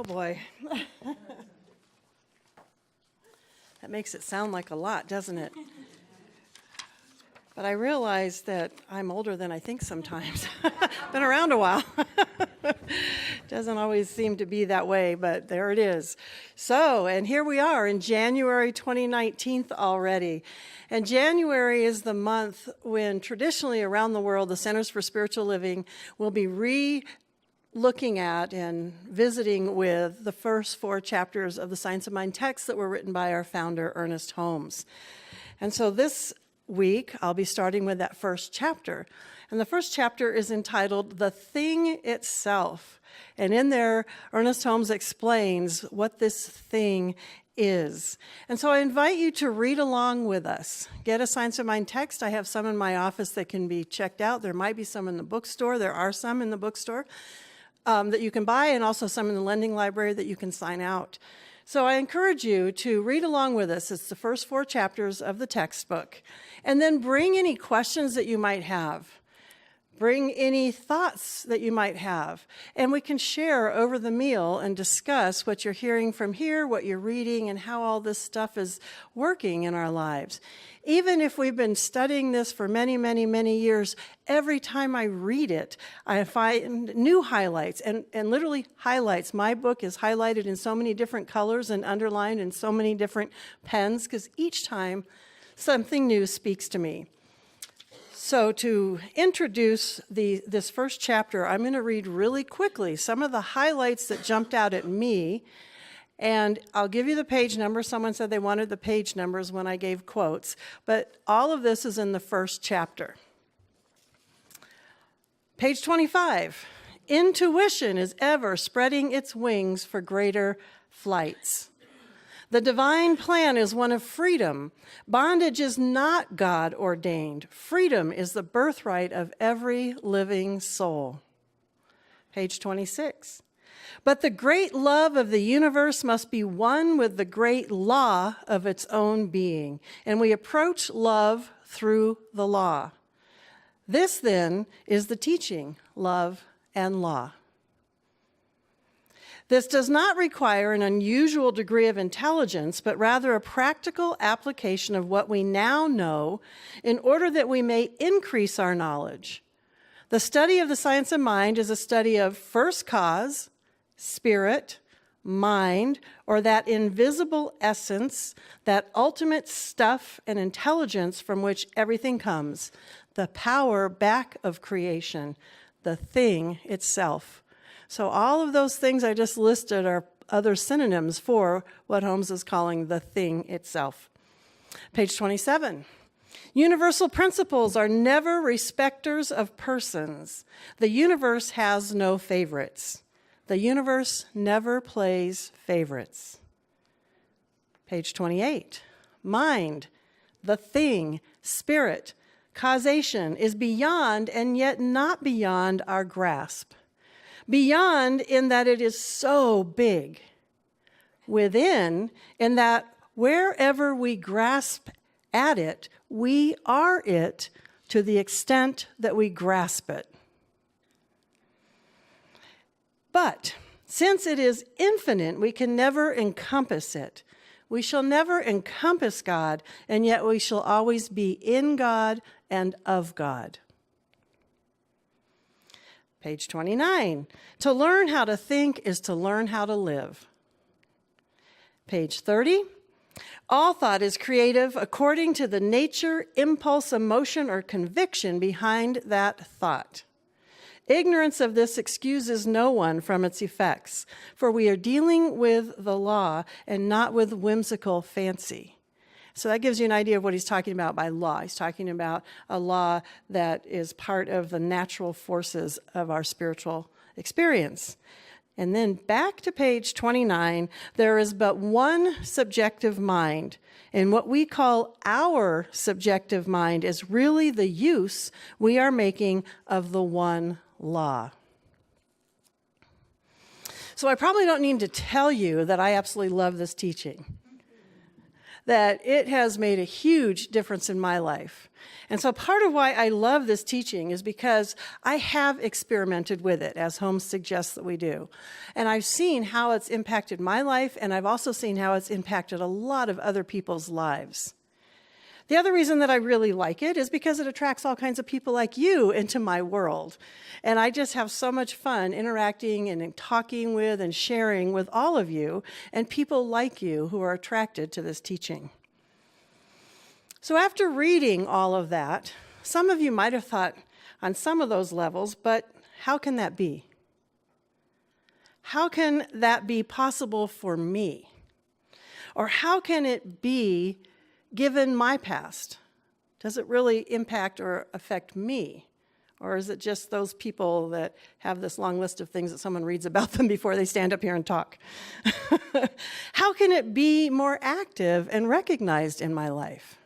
Oh boy. That makes it sound like a lot, doesn't it? But I realize that I'm older than I think sometimes. Been around a while. Doesn't always seem to be that way, but there it is. So, and here we are in January 2019 already. And January is the month when traditionally around the world, the Centers for Spiritual Living will be looking at and visiting with the first 4 chapters of the Science of Mind text that were written by our founder, Ernest Holmes. And so this week, I'll be starting with that first chapter. And the first chapter is entitled The Thing Itself. And in there, Ernest Holmes explains what this thing is. And so I invite you to read along with us. Get a Science of Mind text. I have some in my office that can be checked out. There might be some in the bookstore. There are some in the bookstore that you can buy, and also some in the lending library that you can sign out. So I encourage you to read along with us. It's the first 4 chapters of the textbook. And then bring any questions that you might have. Bring any thoughts that you might have. And we can share over the meal and discuss what you're hearing from here, what you're reading, and how all this stuff is working in our lives. Even if we've been studying this for many, many, many years, every time I read it, I find new highlights and literally highlights. My book is highlighted in so many different colors and underlined in so many different pens because each time something new speaks to me. So to introduce this first chapter, I'm going to read really quickly some of the highlights that jumped out at me. And I'll give you the page number. Someone said they wanted the page numbers when I gave quotes. But all of this is in the first chapter. Page 25. Intuition is ever spreading its wings for greater flights. The divine plan is one of freedom. Bondage is not God ordained. Freedom is the birthright of every living soul. Page 26. But the great love of the universe must be one with the great law of its own being. And we approach love through the law. This then is the teaching, love and law. This does not require an unusual degree of intelligence, but rather a practical application of what we now know in order that we may increase our knowledge. The study of the science of mind is a study of first cause, spirit, mind, or that invisible essence, that ultimate stuff and intelligence from which everything comes, the power back of creation, the thing itself. So all of those things I just listed are other synonyms for what Holmes is calling the thing itself. Page 27. Universal principles are never respecters of persons. The universe has no favorites. The universe never plays favorites. Page 28. Mind, the thing, spirit, causation is beyond and yet not beyond our grasp. Beyond in that it is so big. Within in that wherever we grasp at it, we are it to the extent that we grasp it. But since it is infinite, we can never encompass it. We shall never encompass God, and yet we shall always be in God and of God. Page 29. To learn how to think is to learn how to live. Page 30. All thought is creative according to the nature, impulse, emotion, or conviction behind that thought. Ignorance of this excuses no one from its effects, for we are dealing with the law and not with whimsical fancy. So that gives you an idea of what he's talking about by law. He's talking about a law that is part of the natural forces of our spiritual experience. And then back to page 29, there is but one subjective mind. And what we call our subjective mind is really the use we are making of the one law. So I probably don't need to tell you that I absolutely love this teaching. that it has made a huge difference in my life. And so part of why I love this teaching is because I have experimented with it, as Holmes suggests that we do. And I've seen how it's impacted my life, and I've also seen how it's impacted a lot of other people's lives. The other reason that I really like it is because it attracts all kinds of people like you into my world. And I just have so much fun interacting and talking with and sharing with all of you and people like you who are attracted to this teaching. So after reading all of that, some of you might have thought on some of those levels, but how can that be? How can that be possible for me? Or how can it be given my past? Does it really impact or affect me? Or is it just those people that have this long list of things that someone reads about them before they stand up here and talk? How can it be more active and recognized in my life?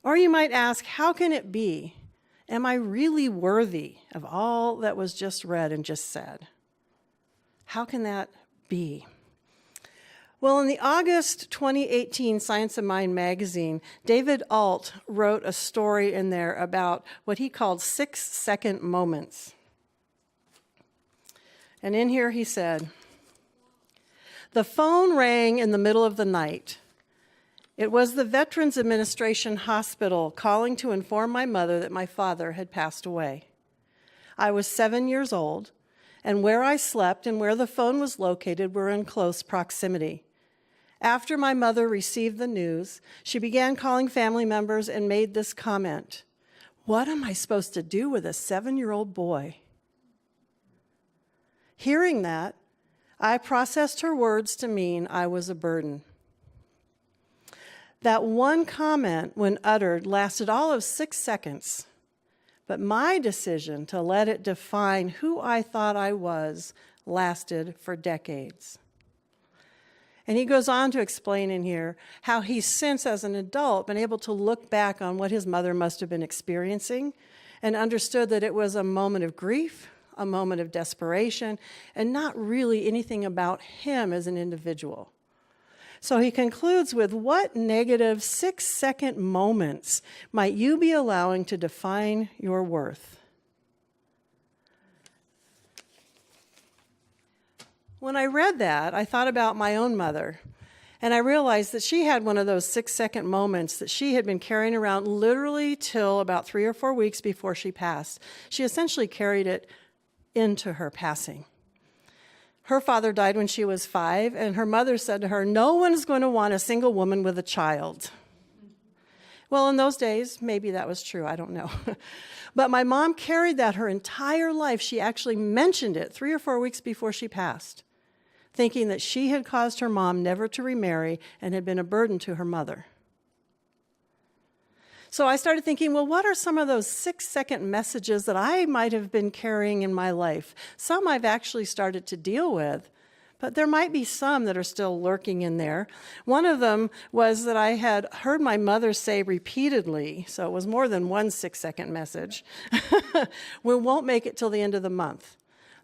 Or you might ask, how can it be? Am I really worthy of all that was just read and just said? How can that be? Well, in the August 2018 Science of Mind magazine, David Alt wrote a story in there about what he called 6-second moments. And in here he said, "The phone rang in the middle of the night. It was the Veterans Administration Hospital calling to inform my mother that my father had passed away. I was 7 years old, and where I slept and where the phone was located were in close proximity. After my mother received the news, she began calling family members and made this comment: 'What am I supposed to do with a 7-year-old boy?' Hearing that, I processed her words to mean I was a burden. That one comment, when uttered, lasted all of 6 seconds, but my decision to let it define who I thought I was lasted for decades." And he goes on to explain in here how he's since, as an adult, been able to look back on what his mother must have been experiencing and understood that it was a moment of grief, a moment of desperation, and not really anything about him as an individual. So he concludes with, what negative 6-second moments might you be allowing to define your worth? When I read that, I thought about my own mother, and I realized that she had one of those 6-second moments that she had been carrying around literally till about 3 or 4 weeks before she passed. She essentially carried it into her passing. Her father died when she was 5, and her mother said to her, "No one is going to want a single woman with a child." Well, in those days, maybe that was true, I don't know. But my mom carried that her entire life. She actually mentioned it 3 or 4 weeks before she passed, thinking that she had caused her mom never to remarry and had been a burden to her mother. So I started thinking, well, what are some of those 6-second messages that I might have been carrying in my life? Some I've actually started to deal with, but there might be some that are still lurking in there. One of them was that I had heard my mother say repeatedly, so it was more than one 6-second message, "We won't make it till the end of the month."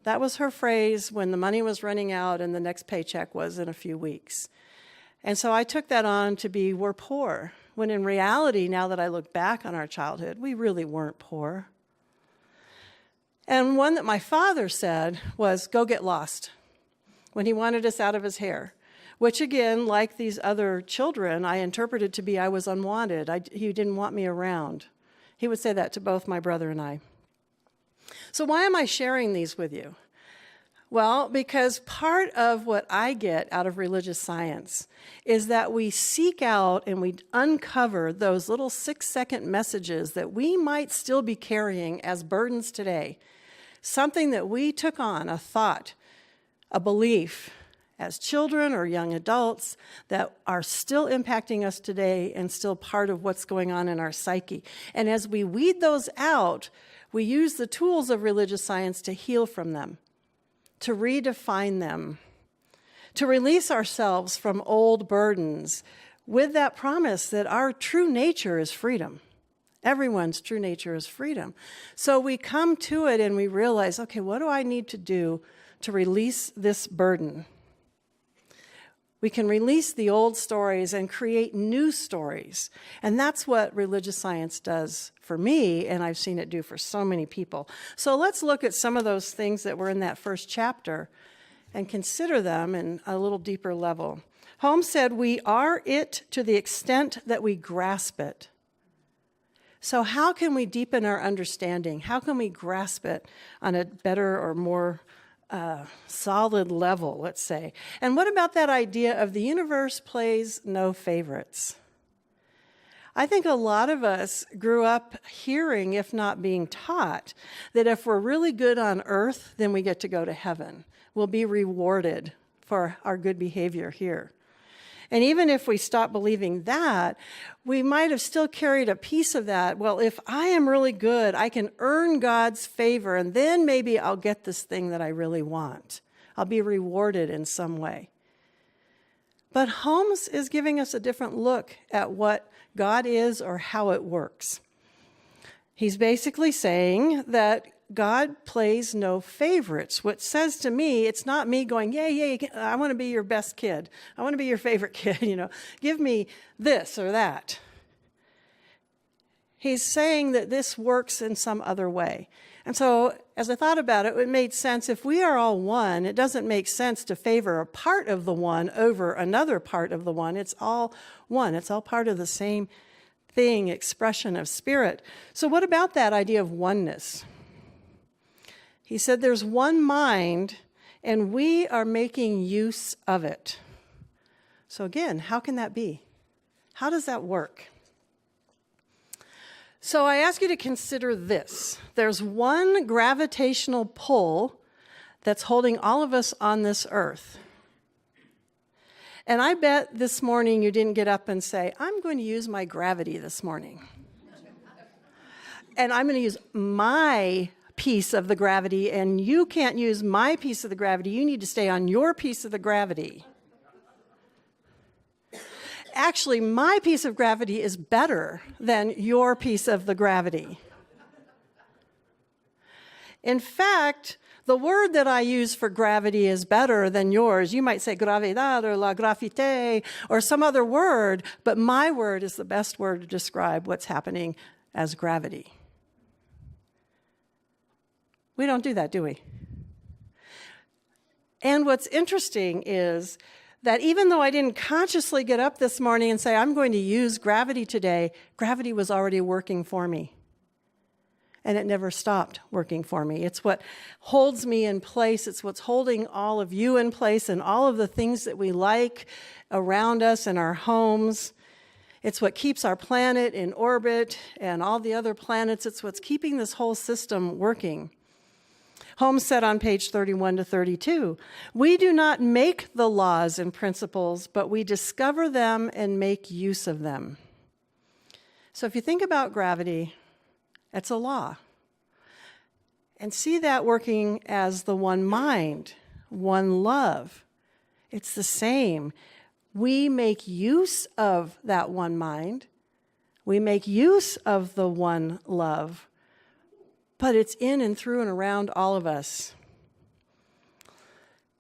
That was her phrase when the money was running out and the next paycheck was in a few weeks. And so I took that on to be, we're poor, when in reality, now that I look back on our childhood, we really weren't poor. And one that my father said was, "Go get lost," when he wanted us out of his hair, which again, like these other children, I interpreted to be I was unwanted. He didn't want me around. He would say that to both my brother and I. So why am I sharing these with you? Well, because part of what I get out of religious science is that we seek out and we uncover those little 6-second messages that we might still be carrying as burdens today. Something that we took on, a thought, a belief, as children or young adults that are still impacting us today and still part of what's going on in our psyche. And as we weed those out, we use the tools of religious science to heal from them, to redefine them, to release ourselves from old burdens with that promise that our true nature is freedom. Everyone's true nature is freedom. So we come to it and we realize, okay, what do I need to do to release this burden? We can release the old stories and create new stories. And that's what religious science does for me, and I've seen it do for so many people. So let's look at some of those things that were in that first chapter and consider them in a little deeper level. Holmes said, we are it to the extent that we grasp it. So how can we deepen our understanding? How can we grasp it on a better or more solid level, let's say? And what about that idea of the universe plays no favorites? I think a lot of us grew up hearing, if not being taught, that if we're really good on earth, then we get to go to heaven. We'll be rewarded for our good behavior here. And even if we stop believing that, we might have still carried a piece of that. Well, if I am really good, I can earn God's favor, and then maybe I'll get this thing that I really want. I'll be rewarded in some way. But Holmes is giving us a different look at what God is or how it works. He's basically saying that God plays no favorites, which says to me, it's not me going, yay, I want to be your best kid. I want to be your favorite kid, give me this or that. He's saying that this works in some other way. And so as I thought about it, it made sense. If we are all one, it doesn't make sense to favor a part of the one over another part of the one. It's all one. It's all part of the same thing, expression of spirit. So what about that idea of oneness? He said there's one mind, and we are making use of it. So again, how can that be? How does that work? So I ask you to consider this. There's one gravitational pull that's holding all of us on this earth. And I bet this morning you didn't get up and say, I'm going to use my gravity this morning. And I'm going to use my piece of the gravity, and you can't use my piece of the gravity. You need to stay on your piece of the gravity. Actually, my piece of gravity is better than your piece of the gravity. In fact, the word that I use for gravity is better than yours. You might say gravedad or la gravité or some other word, but my word is the best word to describe what's happening as gravity. We don't do that, do we? And what's interesting is that even though I didn't consciously get up this morning and say, I'm going to use gravity today, gravity was already working for me. And it never stopped working for me. It's what holds me in place. It's what's holding all of you in place and all of the things that we like around us in our homes. It's what keeps our planet in orbit and all the other planets. It's what's keeping this whole system working. Holmes said on page 31 to 32, we do not make the laws and principles, but we discover them and make use of them. So if you think about gravity, it's a law. And see that working as the one mind, one love. It's the same. We make use of that one mind. We make use of the one love. But it's in and through and around all of us.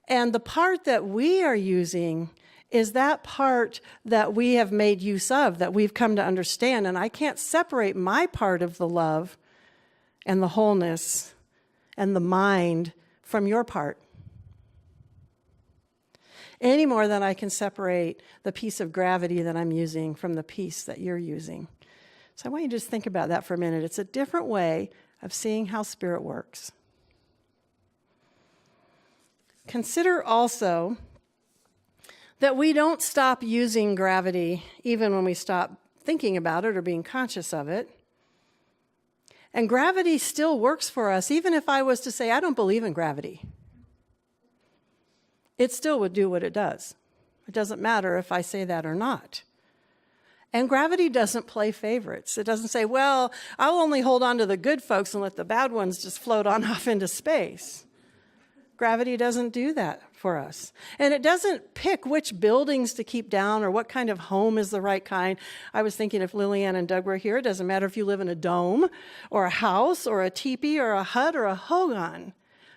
And the part that we are using is that part that we have made use of, that we've come to understand. And I can't separate my part of the love and the wholeness and the mind from your part any more than I can separate the piece of gravity that I'm using from the piece that you're using. So I want you to just think about that for a minute. It's a different way of seeing how spirit works. Consider also that we don't stop using gravity even when we stop thinking about it or being conscious of it. And gravity still works for us, even if I was to say, I don't believe in gravity. It still would do what it does. It doesn't matter if I say that or not. And gravity doesn't play favorites. It doesn't say, well, I'll only hold on to the good folks and let the bad ones just float on off into space. Gravity doesn't do that for us. And it doesn't pick which buildings to keep down or what kind of home is the right kind. I was thinking if Lillian and Doug were here, it doesn't matter if you live in a dome or a house or a teepee or a hut or a hogan.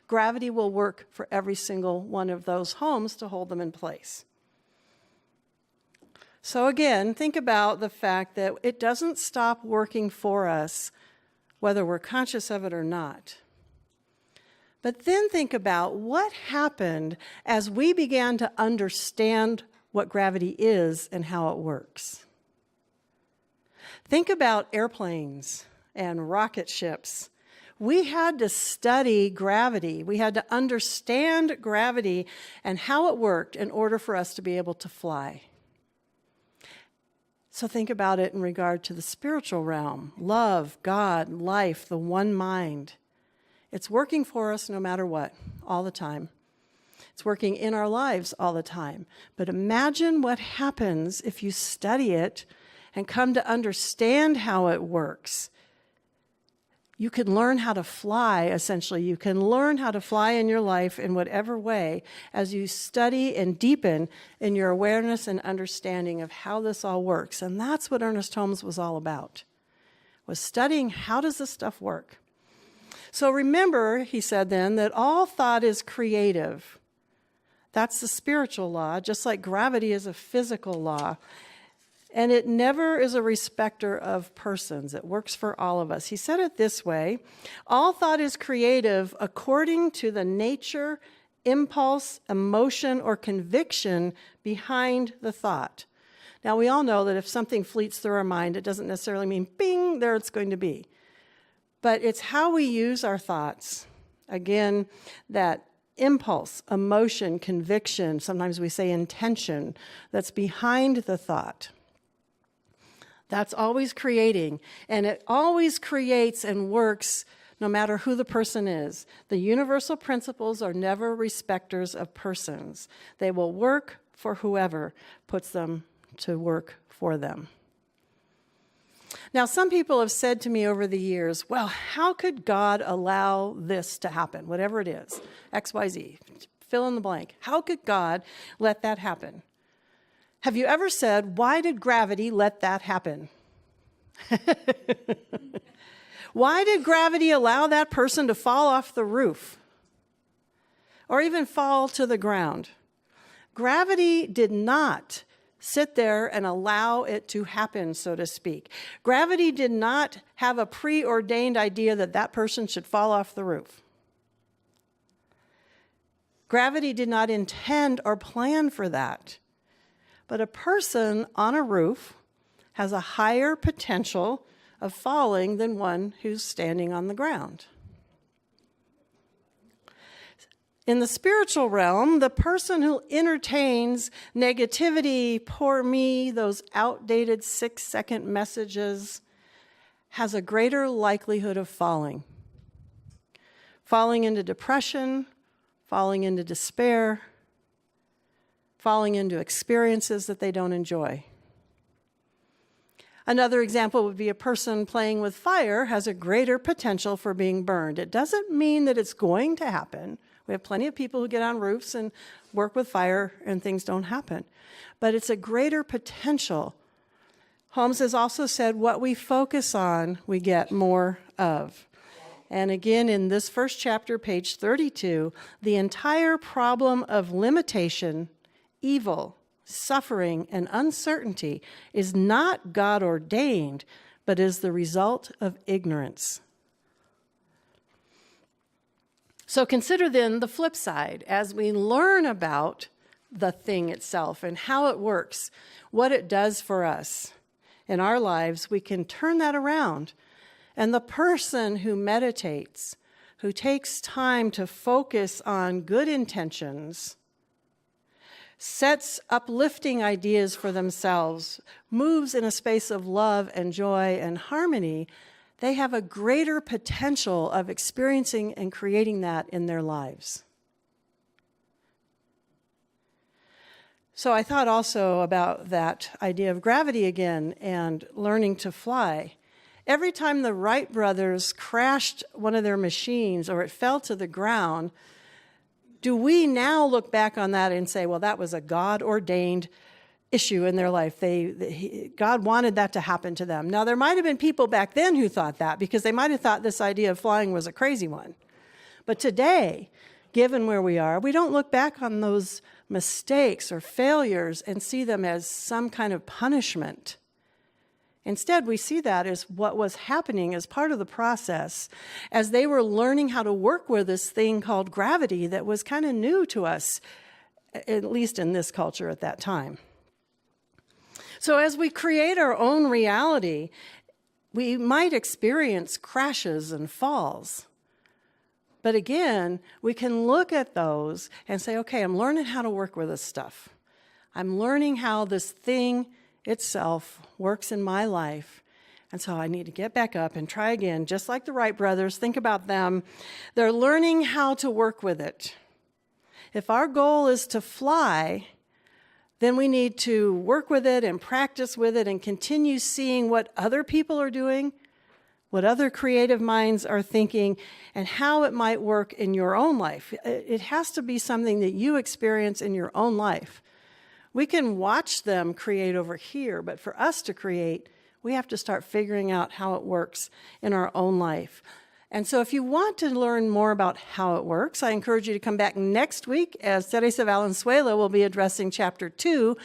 Gravity will work for every single one of those homes to hold them in place. So again, think about the fact that it doesn't stop working for us, whether we're conscious of it or not. But then think about what happened as we began to understand what gravity is and how it works. Think about airplanes and rocket ships. We had to study gravity. We had to understand gravity and how it worked in order for us to be able to fly. So think about it in regard to the spiritual realm. Love, God, life, the one mind. It's working for us no matter what, all the time. It's working in our lives all the time. But imagine what happens if you study it and come to understand how it works. You can learn how to fly, essentially. You can learn how to fly in your life in whatever way as you study and deepen in your awareness and understanding of how this all works. And that's what Ernest Holmes was all about, was studying how does this stuff work. So remember, he said then, that all thought is creative. That's the spiritual law, just like gravity is a physical law. And it never is a respecter of persons. It works for all of us. He said it this way: all thought is creative according to the nature, impulse, emotion, or conviction behind the thought. Now, we all know that if something fleets through our mind, it doesn't necessarily mean, bing, there it's going to be. But it's how we use our thoughts. Again, that impulse, emotion, conviction, sometimes we say intention, that's behind the thought. That's always creating, and it always creates and works no matter who the person is. The universal principles are never respecters of persons. They will work for whoever puts them to work for them. Now, some people have said to me over the years, well, how could God allow this to happen, whatever it is, X, Y, Z, fill in the blank. How could God let that happen? Have you ever said, why did gravity let that happen? Why did gravity allow that person to fall off the roof or even fall to the ground? Gravity did not sit there and allow it to happen, so to speak. Gravity did not have a preordained idea that that person should fall off the roof. Gravity did not intend or plan for that. But a person on a roof has a higher potential of falling than one who's standing on the ground. In the spiritual realm, the person who entertains negativity, poor me, those outdated 6-second messages, has a greater likelihood of falling. Falling into depression, falling into despair, falling into experiences that they don't enjoy. Another example would be a person playing with fire has a greater potential for being burned. It doesn't mean that it's going to happen. We have plenty of people who get on roofs and work with fire and things don't happen. But it's a greater potential. Holmes has also said what we focus on, we get more of. And again, in this first chapter, page 32, the entire problem of limitation, evil, suffering, and uncertainty is not God ordained, but is the result of ignorance. So consider then the flip side as we learn about the thing itself and how it works, what it does for us in our lives. We can turn that around. And the person who meditates, who takes time to focus on good intentions, sets uplifting ideas for themselves, moves in a space of love and joy and harmony, they have a greater potential of experiencing and creating that in their lives. So I thought also about that idea of gravity again and learning to fly. Every time the Wright brothers crashed one of their machines or it fell to the ground, do we now look back on that and say, well, that was a God-ordained issue in their life? God wanted that to happen to them. Now, there might have been people back then who thought that because they might have thought this idea of flying was a crazy one. But today, given where we are, we don't look back on those mistakes or failures and see them as some kind of punishment. Instead, we see that as what was happening as part of the process, as they were learning how to work with this thing called gravity that was kind of new to us, at least in this culture at that time. So as we create our own reality, we might experience crashes and falls. But again, we can look at those and say, okay, I'm learning how to work with this stuff. I'm learning how this thing itself works in my life. And so I need to get back up and try again, just like the Wright brothers. Think about them. They're learning how to work with it. If our goal is to fly, then we need to work with it and practice with it and continue seeing what other people are doing, what other creative minds are thinking, and how it might work in your own life. It has to be something that you experience in your own life. We can watch them create over here, but for us to create, we have to start figuring out how it works in our own life. And so if you want to learn more about how it works, I encourage you to come back next week as Teresa Valenzuela will be addressing chapter 2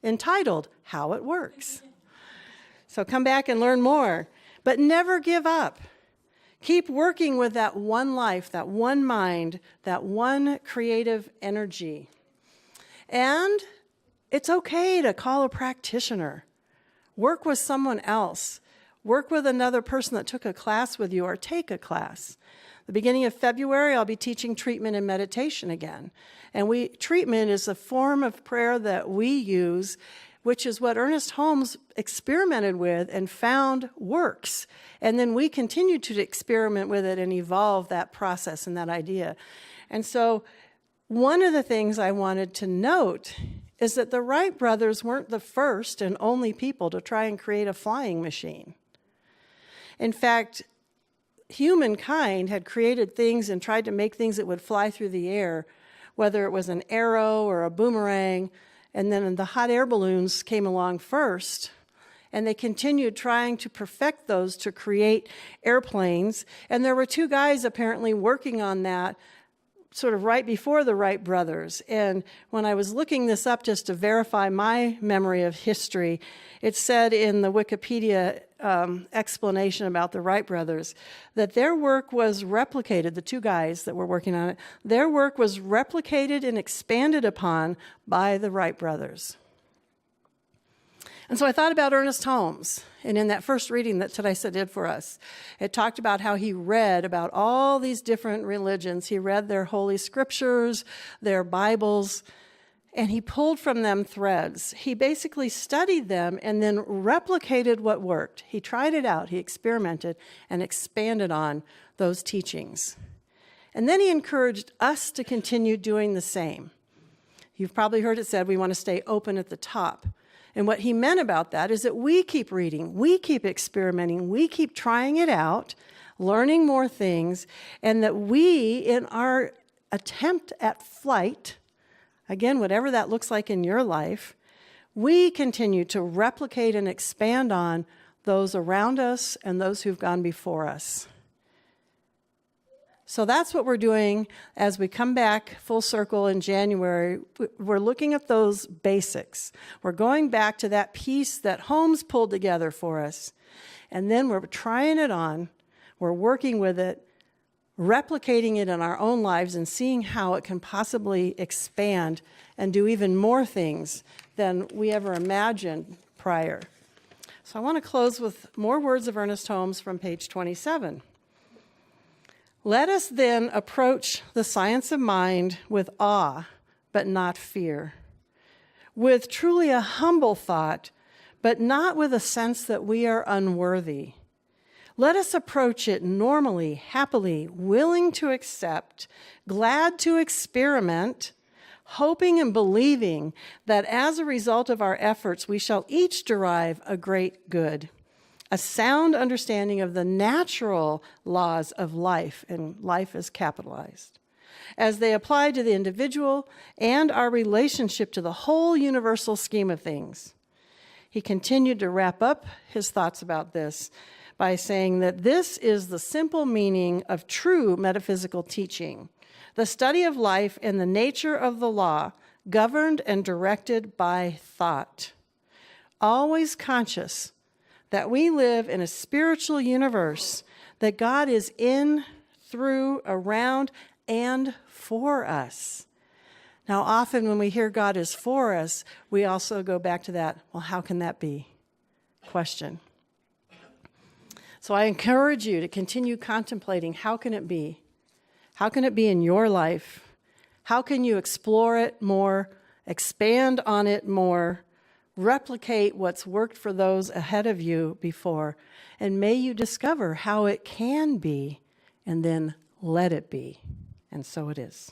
entitled, How It Works. So come back and learn more. But never give up. Keep working with that one life, that one mind, that one creative energy. And it's okay to call a practitioner. Work with someone else. Work with another person that took a class with you or take a class. The beginning of February, I'll be teaching treatment and meditation again. And treatment is a form of prayer that we use, which is what Ernest Holmes experimented with and found works. And then we continue to experiment with it and evolve that process and that idea. And so one of the things I wanted to note is that the Wright brothers weren't the first and only people to try and create a flying machine. In fact, humankind had created things and tried to make things that would fly through the air, whether it was an arrow or a boomerang. And then the hot air balloons came along first, and they continued trying to perfect those to create airplanes. And there were two guys apparently working on that sort of right before the Wright brothers. And when I was looking this up just to verify my memory of history, it said in the Wikipedia explanation about the Wright brothers that their work was replicated, the two guys that were working on it, their work was replicated and expanded upon by the Wright brothers. And so I thought about Ernest Holmes, and in that first reading that Teresa did for us, it talked about how he read about all these different religions. He read their holy scriptures, their Bibles, and he pulled from them threads. He basically studied them and then replicated what worked. He tried it out, he experimented, and expanded on those teachings. And then he encouraged us to continue doing the same. You've probably heard it said we want to stay open at the top. And what he meant about that is that we keep reading, we keep experimenting, we keep trying it out, learning more things, and that we, in our attempt at flight, again, whatever that looks like in your life, we continue to replicate and expand on those around us and those who've gone before us. So that's what we're doing as we come back full circle in January. We're looking at those basics. We're going back to that piece that Holmes pulled together for us. And then we're trying it on. We're working with it, replicating it in our own lives and seeing how it can possibly expand and do even more things than we ever imagined prior. So I want to close with more words of Ernest Holmes from page 27. Let us then approach the science of mind with awe, but not fear, with truly a humble thought, but not with a sense that we are unworthy. Let us approach it normally, happily, willing to accept, glad to experiment, hoping and believing that as a result of our efforts, we shall each derive a great good, a sound understanding of the natural laws of life, and life is capitalized, as they apply to the individual and our relationship to the whole universal scheme of things. He continued to wrap up his thoughts about this by saying that this is the simple meaning of true metaphysical teaching, the study of life and the nature of the law, governed and directed by thought. Always conscious that we live in a spiritual universe, that God is in, through, around, and for us. Now, often when we hear God is for us, we also go back to that, well, how can that be? Question. So I encourage you to continue contemplating, how can it be? How can it be in your life? How can you explore it more, expand on it more, replicate what's worked for those ahead of you before, and may you discover how it can be, and then let it be. And so it is.